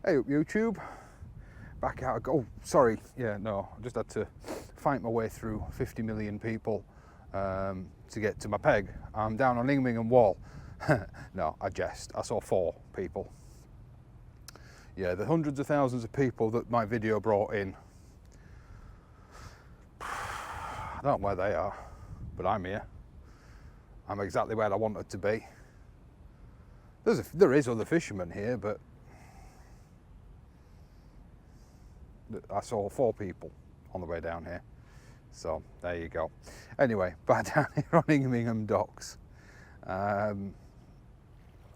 Hey up YouTube, back out. Oh, sorry, yeah, no, I just had to fight my way through 50 million people to get to my peg. I'm down on Immingham Wall. No, I jest, I saw 4 people. Yeah, the hundreds of thousands of people that my video brought in, I don't know where they are, but I'm here. I'm exactly where I wanted to be. There is other fishermen here, but I saw 4 people on the way down here. So there you go. Anyway, back down here on Immingham docks. Not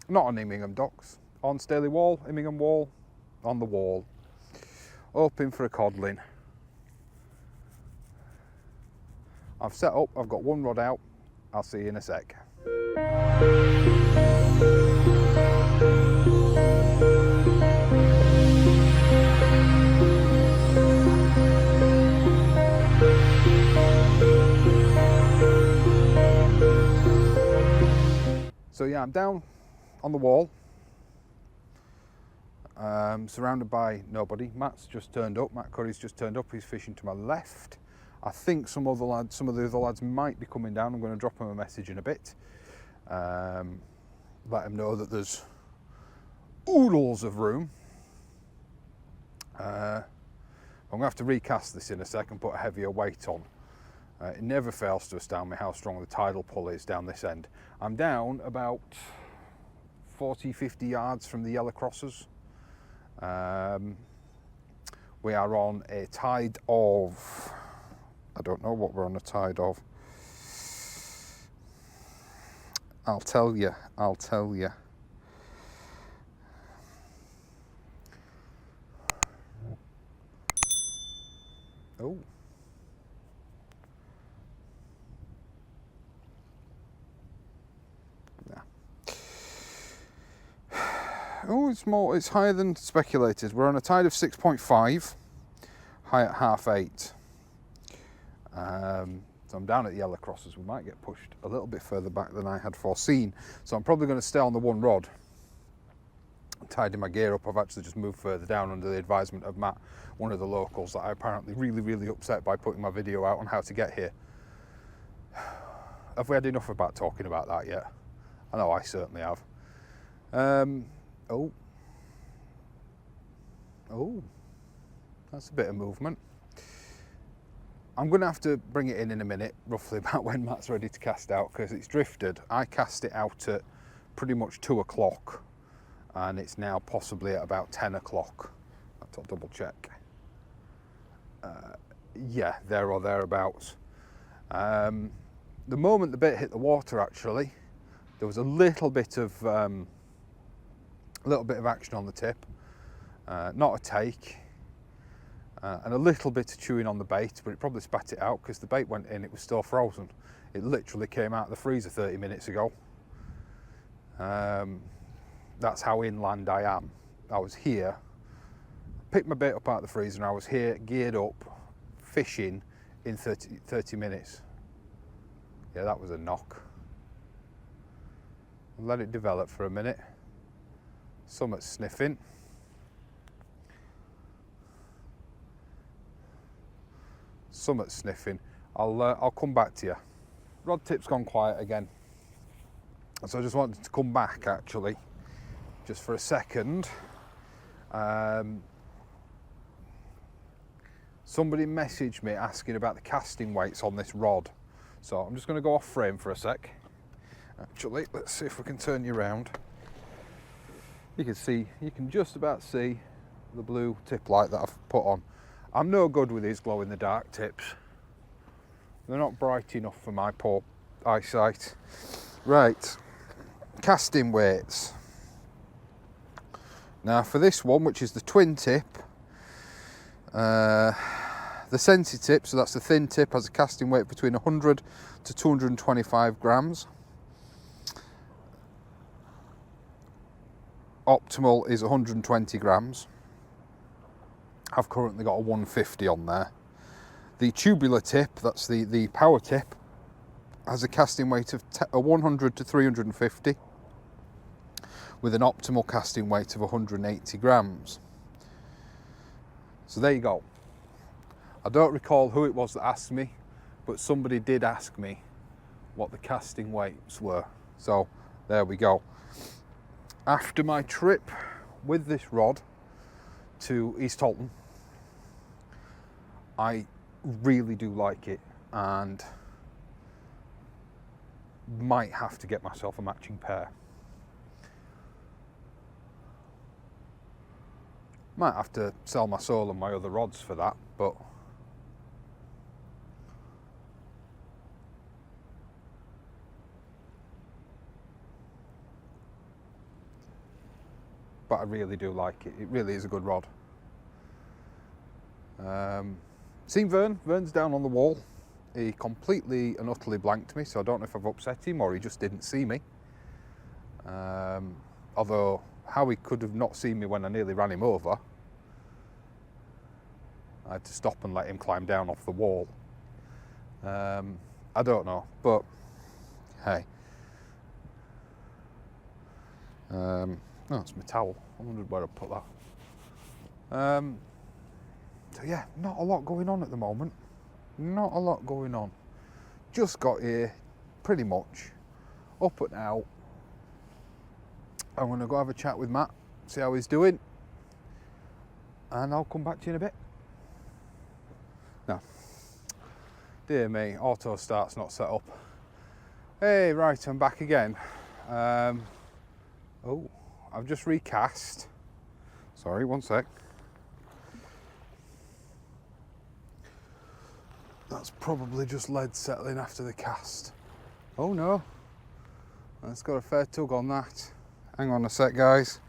on Immingham docks, on Staley Wall, Immingham Wall, on the wall. Hoping for a codling. I've set up, I've got 1 rod out. I'll see you in a sec. So yeah, I'm down on the wall, surrounded by nobody. Matt's just turned up, Matt Curry's just turned up, he's fishing to my left. I think some of the other lads might be coming down. I'm going to drop him a message in a bit. Let him know that there's oodles of room. I'm going to have to recast this in a sec and put a heavier weight on. It never fails to astound me how strong the tidal pull is down this end. I'm down about 40-50 yards from the yellow crossers. We are on a tide of, I don't know what we're on a tide of. I'll tell you. Oh. Oh, it's higher than speculated. We're on a tide of 6.5, high at 7:30. So I'm down at the yellow crosses. We might get pushed a little bit further back than I had foreseen. So I'm probably going to stay on the 1 rod. I'm tidying my gear up. I've actually just moved further down under the advisement of Matt, one of the locals that I apparently really upset by putting my video out on how to get here. Have we had enough about talking about that yet? I know I certainly have. Oh, that's a bit of movement. I'm going to have to bring it in a minute, roughly about when Matt's ready to cast out, because it's drifted. I cast it out at pretty much 2 o'clock, and it's now possibly at about 10 o'clock. I'll double check. Yeah, there or thereabouts. The moment the bait hit the water, actually, there was a little bit of action on the tip, not a take, and a little bit of chewing on the bait, but it probably spat it out because the bait went in, it was still frozen. It literally came out of the freezer 30 minutes ago. That's how inland I am. I was here, picked my bait up out of the freezer, and I was here geared up, fishing in 30 minutes. Yeah, that was a knock. Let it develop for a minute. Somewhat sniffing. I'll come back to you. Rod tip's gone quiet again. So I just wanted to come back actually, just for a second. Somebody messaged me asking about the casting weights on this rod. So I'm just going to go off frame for a sec. Actually, let's see if we can turn you around. You can just about see the blue tip light that I've put on. I'm no good with these glow in the dark tips. They're not bright enough for my poor eyesight. Right, casting weights. Now for this one, which is the twin tip, the Sensi tip, so that's the thin tip, has a casting weight between 100 to 225 grams. Optimal is 120 grams. I've currently got a 150 on there. The tubular tip, that's the power tip, has a casting weight of 100 to 350 with an optimal casting weight of 180 grams. So there you go. I don't recall who it was that asked me, but somebody did ask me what the casting weights were. So there we go. After my trip with this rod to East Halton, I really do like it and might have to get myself a matching pair. Might have to sell my soul and my other rods for that, but I really do like it. It really is a good rod. Seen Vern. Vern's down on the wall. He completely and utterly blanked me, so I don't know if I've upset him or he just didn't see me. Although how he could have not seen me when I nearly ran him over. I had to stop and let him climb down off the wall. I don't know, but hey. No, it's my towel. I wondered where I put that. So yeah, not a lot going on at the moment. Not a lot going on. Just got here, pretty much, up and out. I'm going to go have a chat with Matt, see how he's doing, and I'll come back to you in a bit. Now, dear me, auto start's not set up. Hey, right, I'm back again. Oh, I've just recast. Sorry, one sec. That's probably just lead settling after the cast. Oh no, that's got a fair tug on that. Hang on a sec, guys.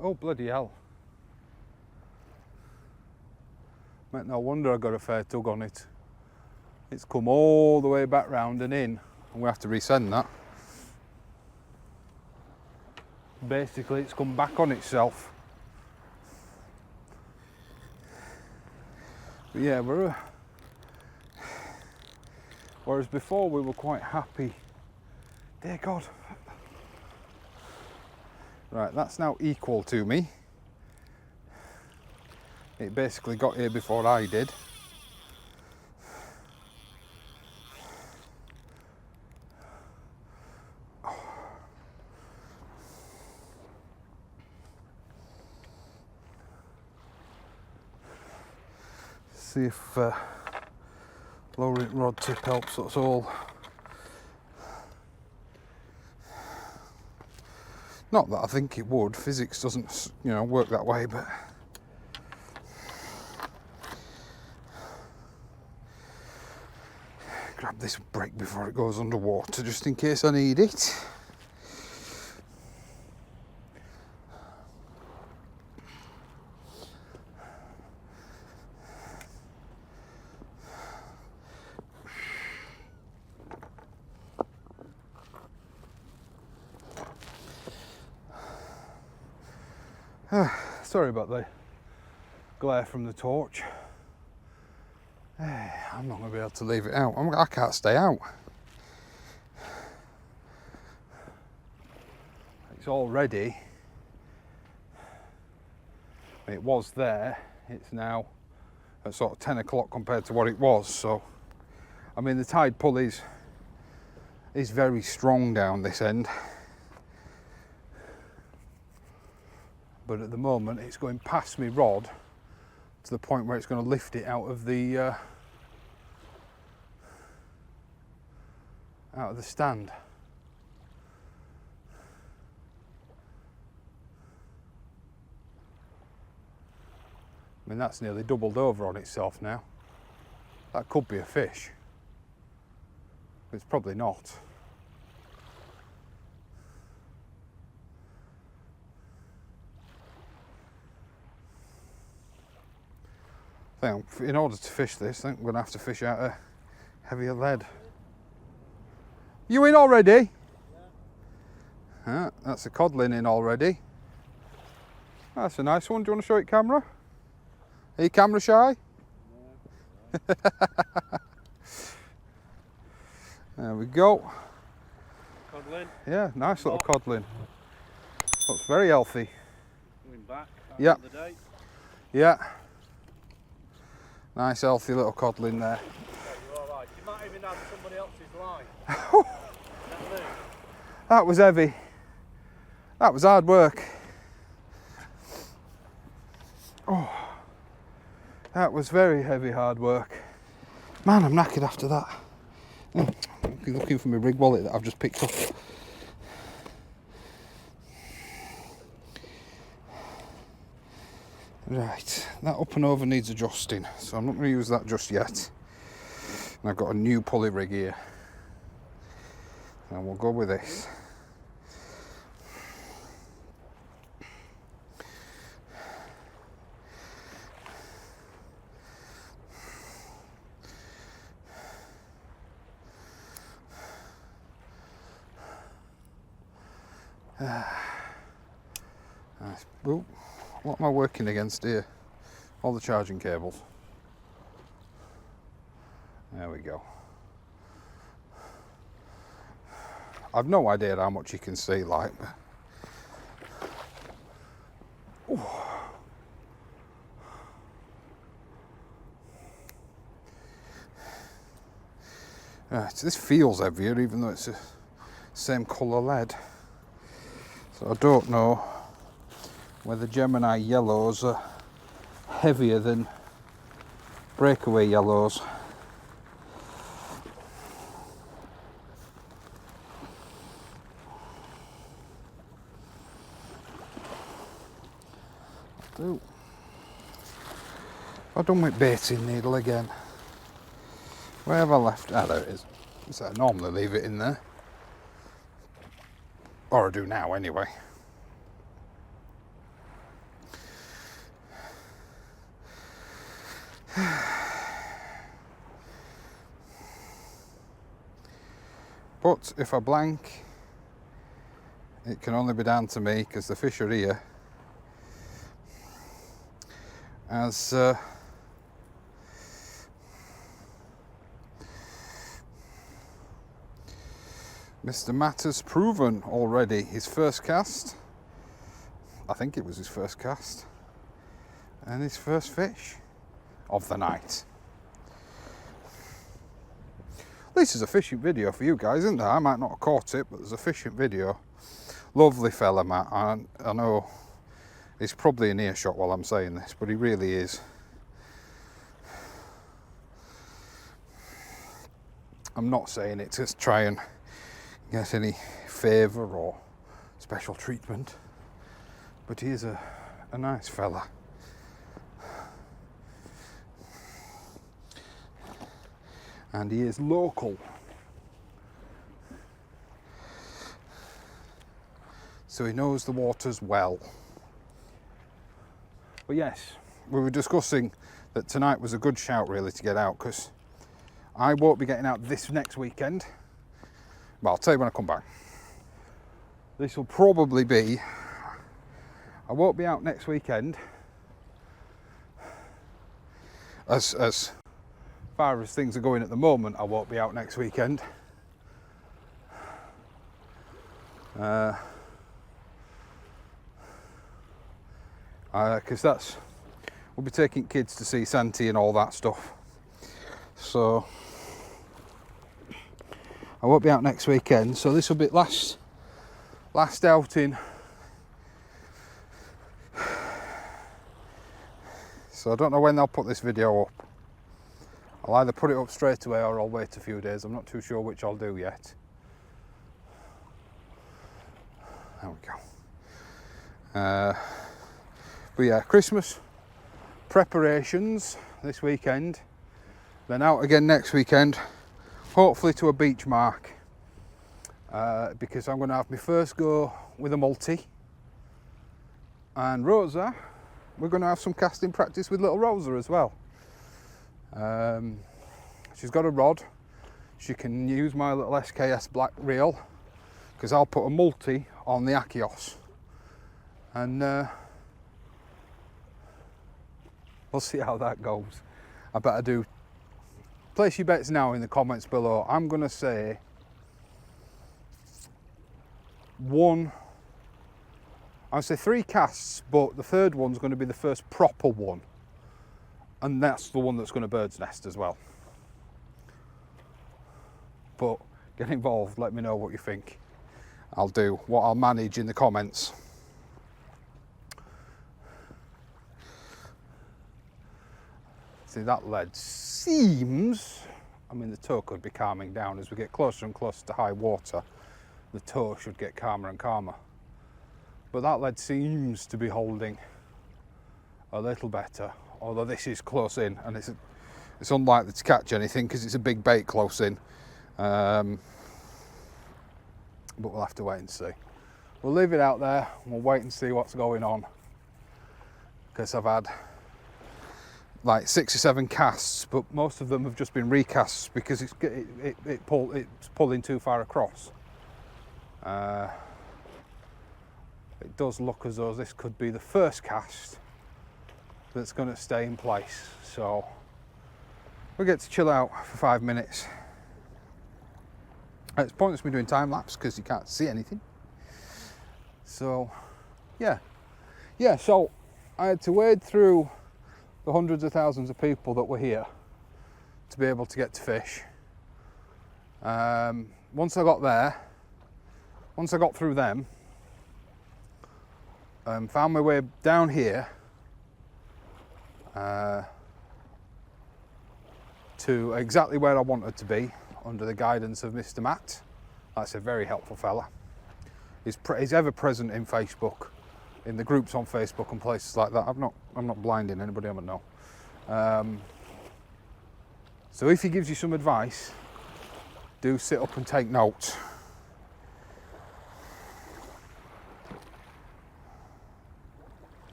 Oh, bloody hell. Mate, no wonder I got a fair tug on it. It's come all the way back round and in, and we have to resend that. Basically, it's come back on itself. But yeah, whereas before we were quite happy. Dear God. Right, that's now equal to me. It basically got here before I did. See if lowering rod tip helps us all. Not that I think it would. Physics doesn't, work that way, but grab this brake before it goes underwater, just in case I need it. Sorry about the glare from the torch. I'm not going to be able to leave it out. I can't stay out. It's already, it was there, it's now at sort of 10 o'clock compared to what it was. So, I mean, the tide pull is very strong down this end. But at the moment it's going past my rod to the point where it's going to lift it out of the stand. I mean, that's nearly doubled over on itself now. That could be a fish, but it's probably not. I think in order to fish this, I think we're going to have to fish out a heavier lead. You in already? Yeah. That's a codling in already. That's a nice one. Do you want to show it camera? Are you camera shy? There we go. Codlin. Yeah, nice little codlin. Looks very healthy. Going back. Yeah. The day. Yeah. Nice healthy little codlin there. Yeah, you're alright. You might even have somebody else's line. That was heavy. That was hard work. Oh, that was very heavy hard work. Man, I'm knackered after that. I'm looking for my rig wallet that I've just picked up. Right, that up and over needs adjusting, so I'm not going to use that just yet. And I've got a new pulley rig here. And we'll go with this. Nice. Ooh, what am I working against here? All the charging cables. There we go. I've no idea how much you can see, like. Ooh. Right, so this feels heavier, even though it's the same colour lead. So I don't know whether Gemini yellows are heavier than breakaway yellows. Ooh. I've done with baiting needle again. Where have I left? Ah, there it is. So I normally leave it in there. Or I do now anyway. But if I blank, it can only be down to me because the fish are here. As Mr. Matt has proven already his first cast. I think it was his first cast. And his first fish of the night. At least there's a fishing video for you guys, isn't there? I might not have caught it, but there's a fishing video. Lovely fella, Matt. I know he's probably in earshot while I'm saying this, but he really is. I'm not saying it to try and get any favour or special treatment, but he is a nice fella. And he is local. So he knows the waters well. But yes, we were discussing that tonight was a good shout really to get out, because I won't be getting out this next weekend. But I'll tell you when I come back. This will probably be, I won't be out next weekend. As far as things are going at the moment, I won't be out next weekend. Because we'll be taking kids to see Santi and all that stuff. So I won't be out next weekend, so this will be last outing. So I don't know when they'll put this video up. I'll either put it up straight away or I'll wait a few days. I'm not too sure which I'll do yet. There we go. But yeah, Christmas preparations this weekend. Then out again next weekend. Hopefully to a beach mark, because I'm going to have my first go with a multi, and Rosa, we're going to have some casting practice with little Rosa as well. She's got a rod, she can use my little SKS black reel, because I'll put a multi on the Achios, and we'll see how that goes. I better do. Place your bets now in the comments below. I'm going to say one, I'd say 3 casts, but the third one's going to be the first proper one. And that's the one that's going to bird's nest as well. But get involved, let me know what you think. I'll do what I'll manage in the comments. See, that lead seems, I mean the tow could be calming down as we get closer and closer to high water. The tow should get calmer and calmer. But that lead seems to be holding a little better, although this is close in and it's unlikely to catch anything because it's a big bait close in. But we'll have to wait and see. We'll leave it out there and we'll wait and see what's going on, because I've had like 6 or 7 casts, but most of them have just been recasts because it's pulling too far across. It does look as though this could be the first cast that's going to stay in place. So we get to chill out for 5 minutes. It's pointless me doing time lapse because you can't see anything. So yeah, so I had to wade through the hundreds of thousands of people that were here to be able to get to fish. Once I got through them, found my way down here to exactly where I wanted to be under the guidance of Mr. Matt. That's a very helpful fella. He's ever present in Facebook, in the groups on Facebook and places like that. I'm not blinding anybody, I don't know. So if he gives you some advice, do sit up and take notes.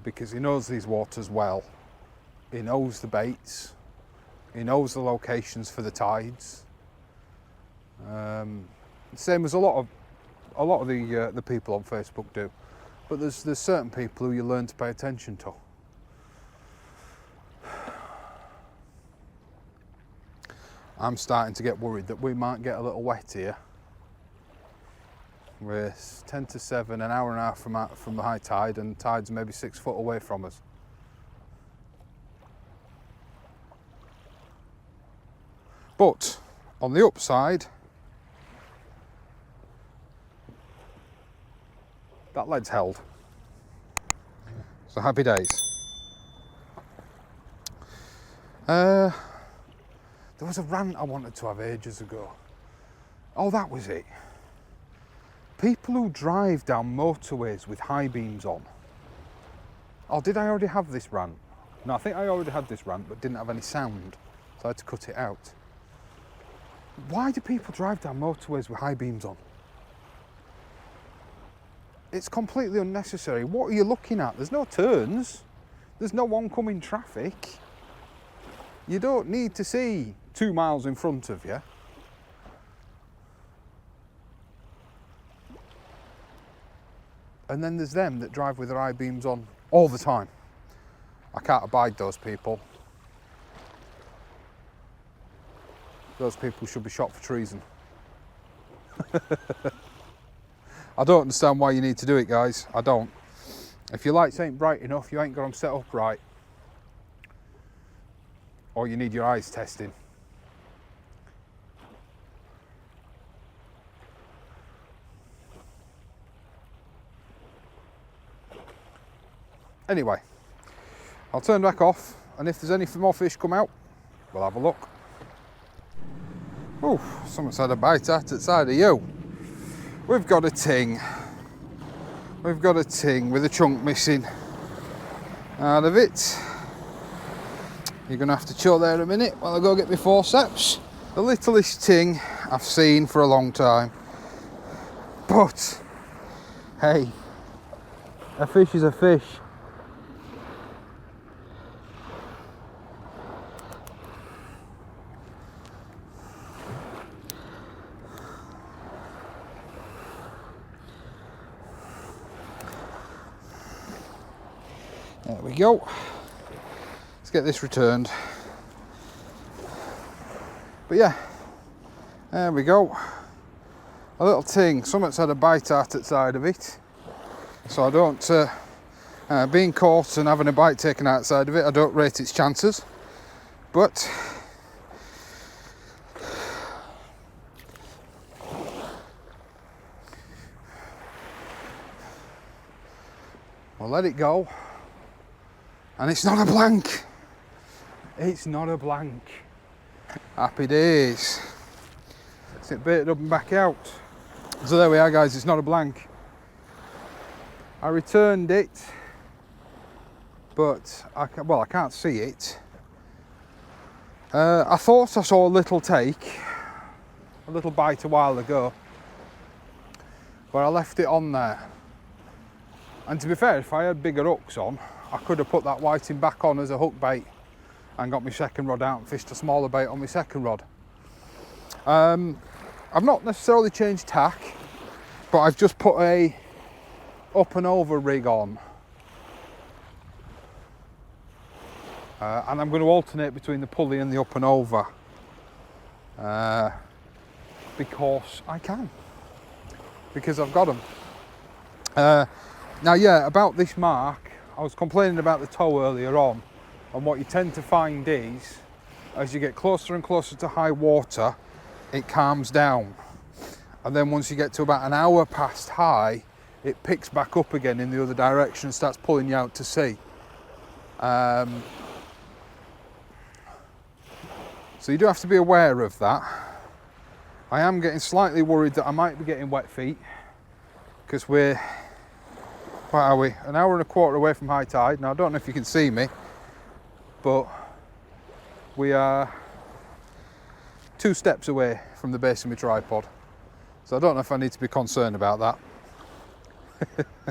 Because he knows these waters well. He knows the baits. He knows the locations for the tides. Same as a lot of the people on Facebook do. But there's certain people who you learn to pay attention to. I'm starting to get worried that we might get a little wet here. We're 10 to 7, an hour and a half from the high tide, and tide's maybe 6 foot away from us. But on the upside, that lead's held. So happy days. There was a rant I wanted to have ages ago. Oh, that was it. People who drive down motorways with high beams on. Oh, did I already have this rant? No, I think I already had this rant, but didn't have any sound, so I had to cut it out. Why do people drive down motorways with high beams on? It's completely unnecessary. What are you looking at? There's no turns. There's no oncoming traffic. You don't need to see 2 miles in front of you. And then there's them that drive with their high beams on all the time. I can't abide those people. Those people should be shot for treason. I don't understand why you need to do it, guys. I don't. If your lights ain't bright enough, you ain't got them set up right. Or you need your eyes testing. Anyway, I'll turn back off, and if there's any more fish come out, we'll have a look. Oh, someone's had a bite at the side of you. We've got a ting. We've got a ting with a chunk missing out of it. You're going to have to chill there a minute while I go get my forceps. The littlest ting I've seen for a long time. But, hey, a fish is a fish. There we go. Let's get this returned. But yeah, there we go. A little ting, something's had a bite at the side of it. So I don't, being caught and having a bite taken outside of it, I don't rate its chances. But we'll let it go. And it's not a blank. It's not a blank. Happy days. Sit baited up and back out. So there we are, guys, it's not a blank. I returned it, but I can't see it. I thought I saw a little bite a while ago, but I left it on there. And to be fair, if I had bigger hooks on, I could have put that whiting back on as a hook bait and got my second rod out and fished a smaller bait on my second rod. I've not necessarily changed tack, but I've just put a up and over rig on. And I'm going to alternate between the pulley and the up and over. Because I can. Because I've got them. Now yeah, about this mark, I was complaining about the toe earlier on, and what you tend to find is, as you get closer and closer to high water, it calms down. And then once you get to about an hour past high, it picks back up again in the other direction and starts pulling you out to sea. So you do have to be aware of that. I am getting slightly worried that I might be getting wet feet, because we're, what are we, an hour and a quarter away from high tide. Now I don't know if you can see me, but we are 2 steps away from the base of my tripod. So I don't know if I need to be concerned about that.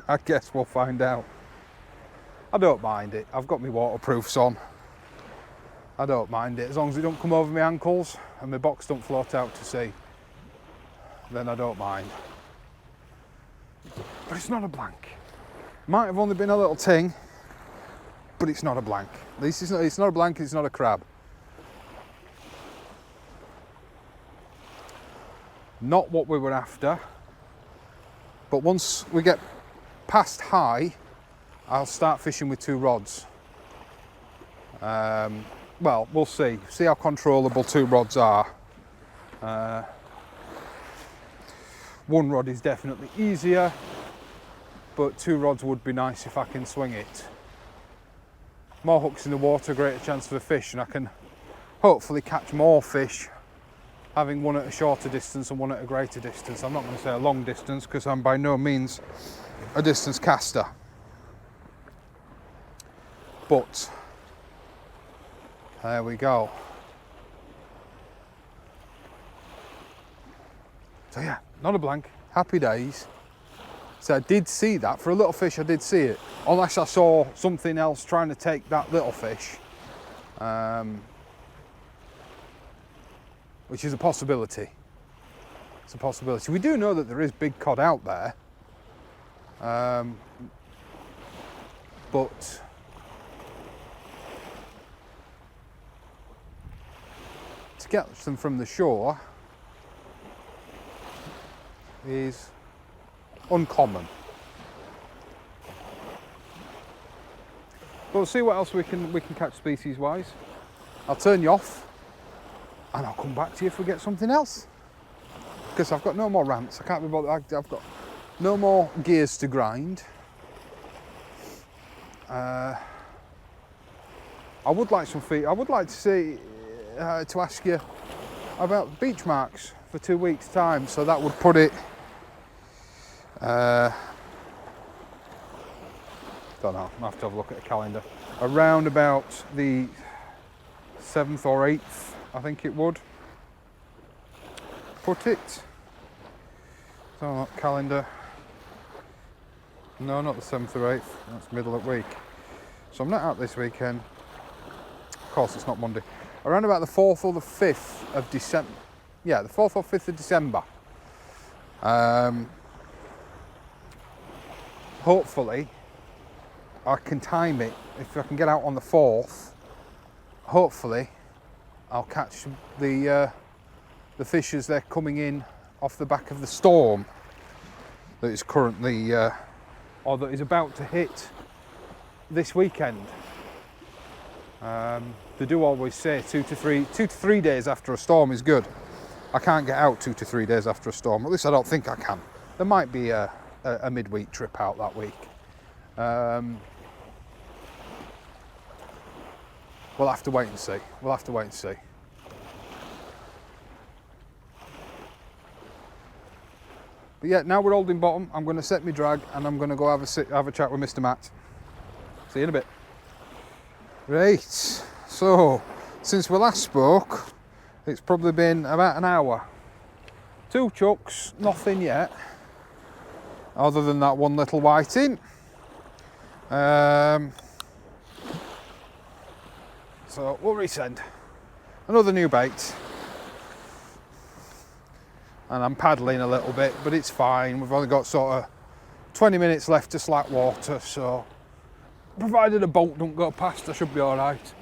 I guess we'll find out. I don't mind it. I've got my waterproofs on. I don't mind it. As long as it don't come over my ankles and my box don't float out to sea, then I don't mind. But it's not a blank. Might have only been a little ting, but it's not a blank. At least it's not a blank, it's not a crab. Not what we were after, but once we get past high, I'll start fishing with 2 rods. Well, we'll see how controllable 2 rods are. 1 rod is definitely easier, but 2 rods would be nice if I can swing it. More hooks in the water, greater chance for a fish, and I can hopefully catch more fish having one at a shorter distance and one at a greater distance. I'm not going to say a long distance, because I'm by no means a distance caster. But there we go. So yeah, not a blank, happy days. So I did see that, for a little fish I did see it, unless I saw something else trying to take that little fish. Which is a possibility. It's a possibility. We do know that there is big cod out there, but to get them from the shore is uncommon. But we'll see what else we can catch species wise. I'll turn you off and I'll come back to you if we get something else, because I've got no more rants. I can't be bothered. I've got no more gears to grind. I would like some feet. I would like to see to ask you about beach marks for 2 weeks' time. So that would put it. Don't know. I'll have to have a look at the calendar. Around about the 7th or 8th, I think it would put it. So calendar. No, not the 7th or 8th. That's middle of the week. So I'm not out this weekend. Of course, it's not Monday. Around about the 4th or the 5th of December. Yeah, the 4th or 5th of December. Hopefully, I can time it. If I can get out on the 4th, hopefully I'll catch the fish as they're coming in off the back of the storm that is currently, or that is about to hit this weekend. They do always say 2 to 3 days after a storm is good. I can't get out 2 to 3 days after a storm. At least I don't think I can. There might be a midweek trip out that week. We'll have to wait and see. We'll have to wait and see. But yeah, now we're holding bottom. I'm going to set my drag and I'm going to go have a chat with Mr. Matt. See you in a bit. Right, so since we last spoke, it's probably been about an hour. 2 chucks, nothing yet, other than that one little whiting. So we'll resend another new bait. And I'm paddling a little bit, but it's fine. We've only got sort of 20 minutes left to slack water, so provided a boat don't go past, I should be all right.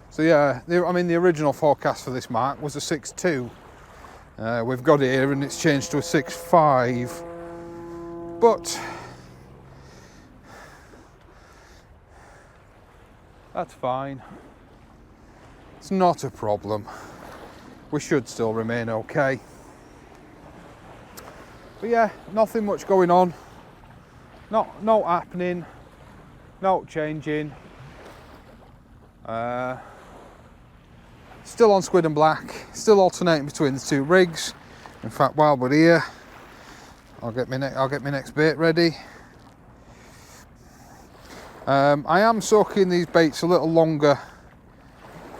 So yeah, I mean the original forecast for this mark was a 6.2. We've got it here and it's changed to a 6.5. But that's fine. It's not a problem. We should still remain okay. But yeah, nothing much going on. No happening. No changing. Still on squid and black. Still alternating between the 2 rigs. In fact, while we're here, I'll get my next bait ready. I am soaking these baits a little longer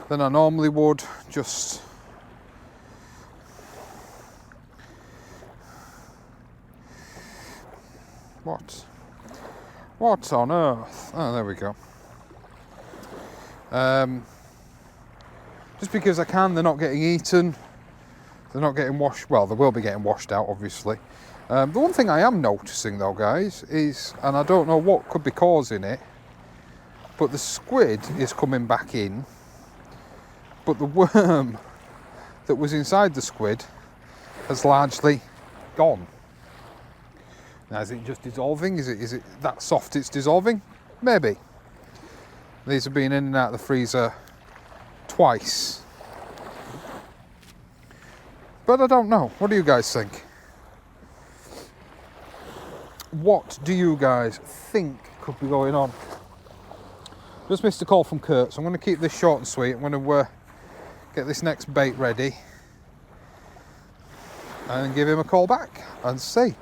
than I normally would. Just what on earth? Oh, there we go. Just because I can, they're not getting eaten. They're not getting washed. Well, they will be getting washed out, obviously. The one thing I am noticing, though, guys, is, and I don't know what could be causing it, but the squid is coming back in, but the worm that was inside the squid has largely gone. Now, is it just dissolving? Is it that soft it's dissolving? Maybe. These have been in and out of the freezer twice. But I don't know. What do you guys think? What do you guys think could be going on? Just missed a call from Kurt, so I'm going to keep this short and sweet. I'm going to get this next bait ready and give him a call back and see.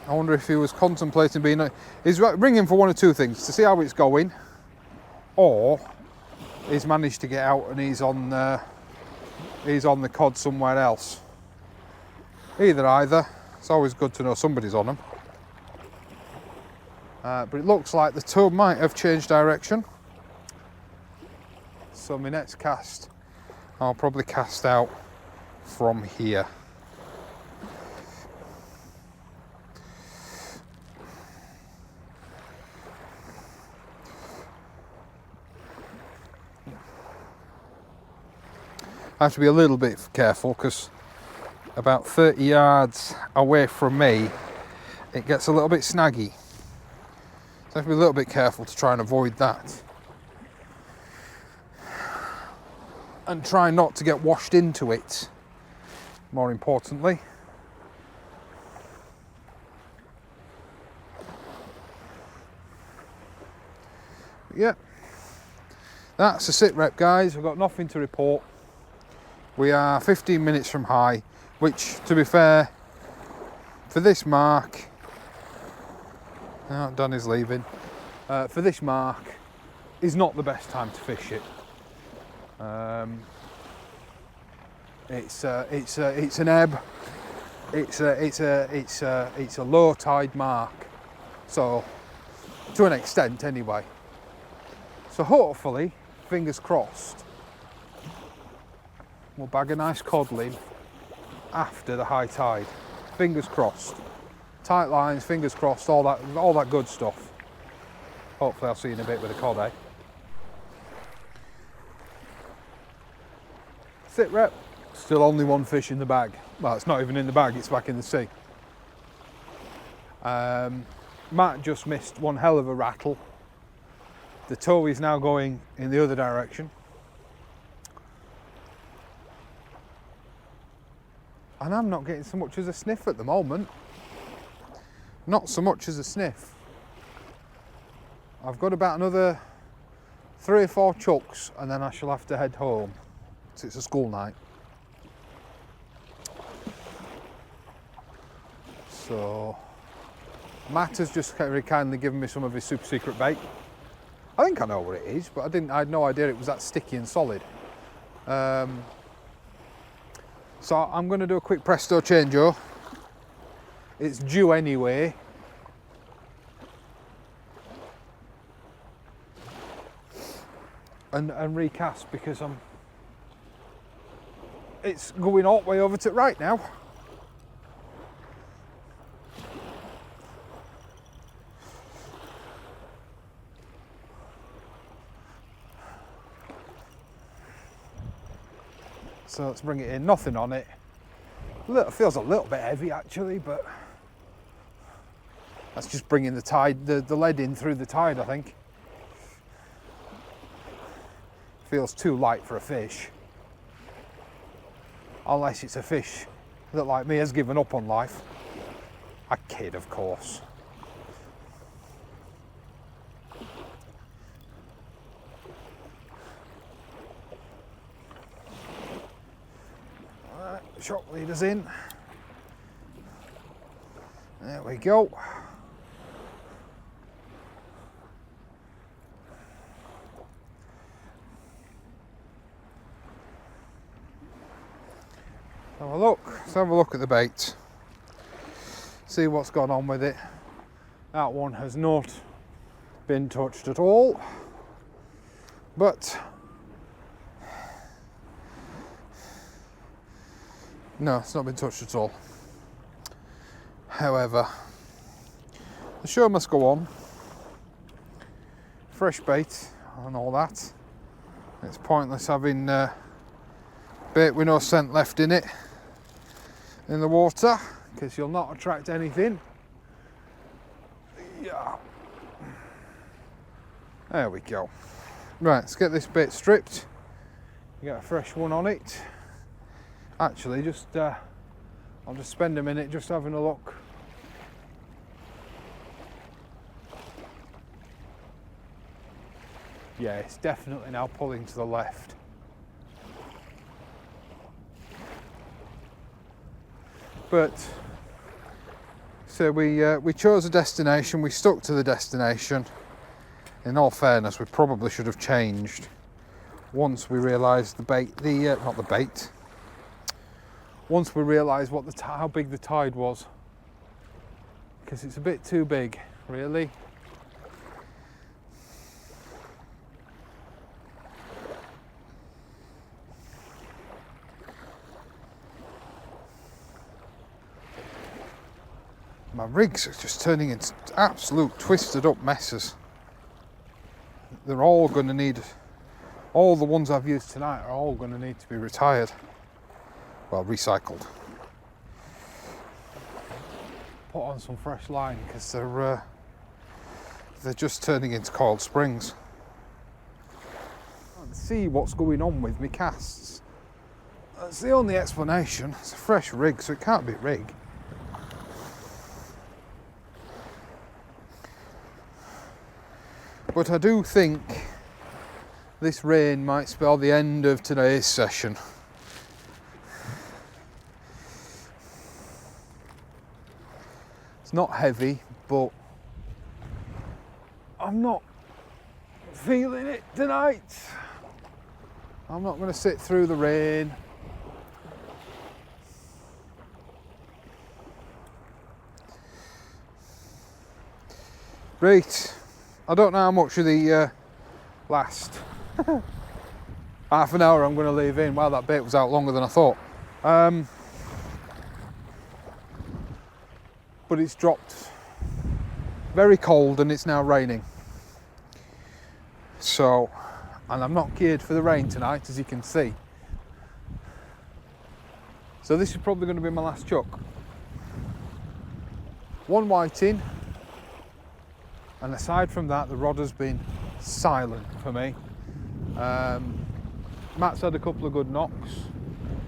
I wonder if he was contemplating being... He's ringing for one or two things, to see how it's going, or he's managed to get out and he's on the cod somewhere else. Either. It's always good to know somebody's on them. But it looks like the tub might have changed direction. So my next cast, I'll probably cast out from here. I have to be a little bit careful because about 30 yards away from me, it gets a little bit snaggy. So I have to be a little bit careful to try and avoid that. And try not to get washed into it, more importantly. Yeah, that's a sit rep, guys. We've got nothing to report. We are 15 minutes from high, which, to be fair, for this mark, oh, Danny's leaving. For this mark, is not the best time to fish it. It's an ebb. It's a low tide mark, so to an extent anyway. So hopefully, fingers crossed, we'll bag a nice codling after the high tide. Fingers crossed. Tight lines, fingers crossed, all that good stuff. Hopefully I'll see you in a bit with a cod, eh? Sit rep. Still only one fish in the bag. Well, it's not even in the bag, it's back in the sea. Matt just missed one hell of a rattle. The tow is now going in the other direction. And I'm not getting so much as a sniff at the moment. Not so much as a sniff. I've got about another 3 or 4 chucks and then I shall have to head home. So it's a school night. So Matt has just very kindly given me some of his super secret bait. I think I know what it is, but I had no idea it was that sticky and solid. So I'm going to do a quick presto changeo. It's due anyway. And recast because it's going all the way over to right now. So let's bring it in, nothing on it. Feels a little bit heavy actually, but that's just bringing the tide, the lead in through the tide, I think. Feels too light for a fish. Unless it's a fish that, like me, has given up on life. I kid, of course. Alright, shock leaders in. There we go. Let's have a look at the bait. See what's gone on with it. That one has not been touched at all. But no, it's not been touched at all. However, the show must go on. Fresh bait and all that. It's pointless having bait with no scent left in it in the water, because you'll not attract anything. Yeah. There we go. Right, let's get this bait stripped. Get a fresh one on it. Actually, I'll just spend a minute just having a look. Yeah, it's definitely now pulling to the left. But so we chose a destination, we stuck to the destination. In all fairness, we probably should have changed once we realised the bait, not the bait. Once we realised how big the tide was, because it's a bit too big, really. My rigs are just turning into absolute twisted up messes. They're all going to need, all the ones I've used tonight are all going to need to be retired. Well, recycled. Put on some fresh line because they're just turning into coiled springs. I can't see what's going on with my casts. That's the only explanation. It's a fresh rig, so it can't be rig. But I do think this rain might spell the end of today's session. It's not heavy, but I'm not feeling it tonight. I'm not going to sit through the rain. Right. I don't know how much of the last half an hour I'm going to leave in. Wow, that bait was out longer than I thought. But it's dropped very cold and it's now raining. So, and I'm not geared for the rain tonight, as you can see. So this is probably going to be my last chuck. One whiting, and aside from that, the rod has been silent for me. Matt's had a couple of good knocks.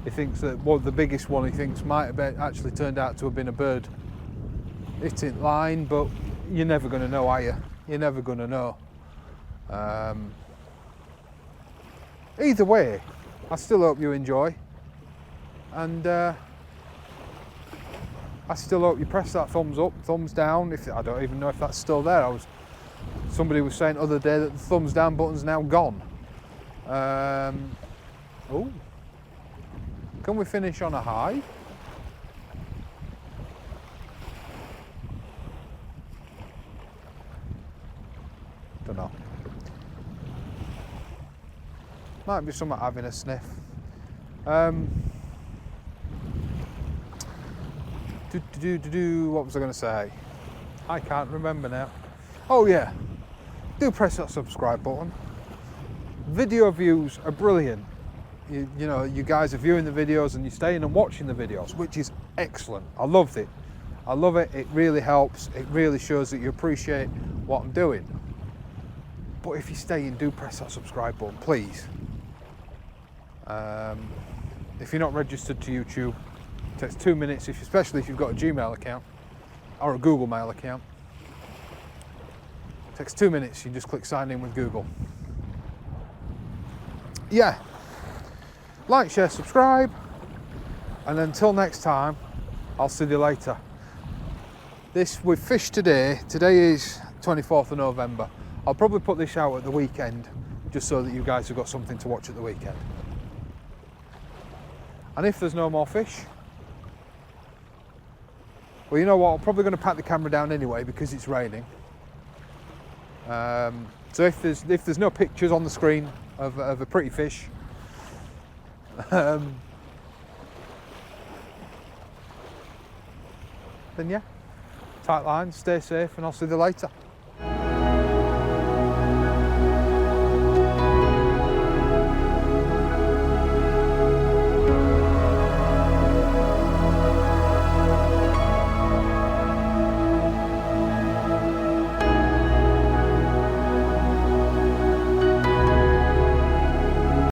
He thinks that the biggest one he thinks might have actually turned out to have been a bird hitting line, but you're never going to know, are you? You're never going to know. Either way, I still hope you enjoy, and I still hope you press that thumbs up, thumbs down. If I don't even know if that's still there. Somebody was saying the other day that the thumbs down button's now gone. Oh, can we finish on a high? Don't know. Might be someone having a sniff. What was I going to say? I can't remember now. Oh yeah, do press that subscribe button. Video views are brilliant. You know, you guys are viewing the videos and you're staying and watching the videos, which is excellent. I loved it. I love it. It really helps. It really shows that you appreciate what I'm doing. But if you stay in, do press that subscribe button, please. If you're not registered to YouTube, it takes 2 minutes, especially if you've got a Gmail account or a Google Mail account. It takes 2 minutes, you just click sign in with Google. Yeah, like, share, subscribe, and until next time, I'll see you later. We've fished today. Today is 24th of November. I'll probably put this out at the weekend, just so that you guys have got something to watch at the weekend. And if there's no more fish, well, you know what, I'm probably going to pack the camera down anyway because it's raining. So if there's no pictures on the screen of a pretty fish, then yeah, tight lines, stay safe, and I'll see you later.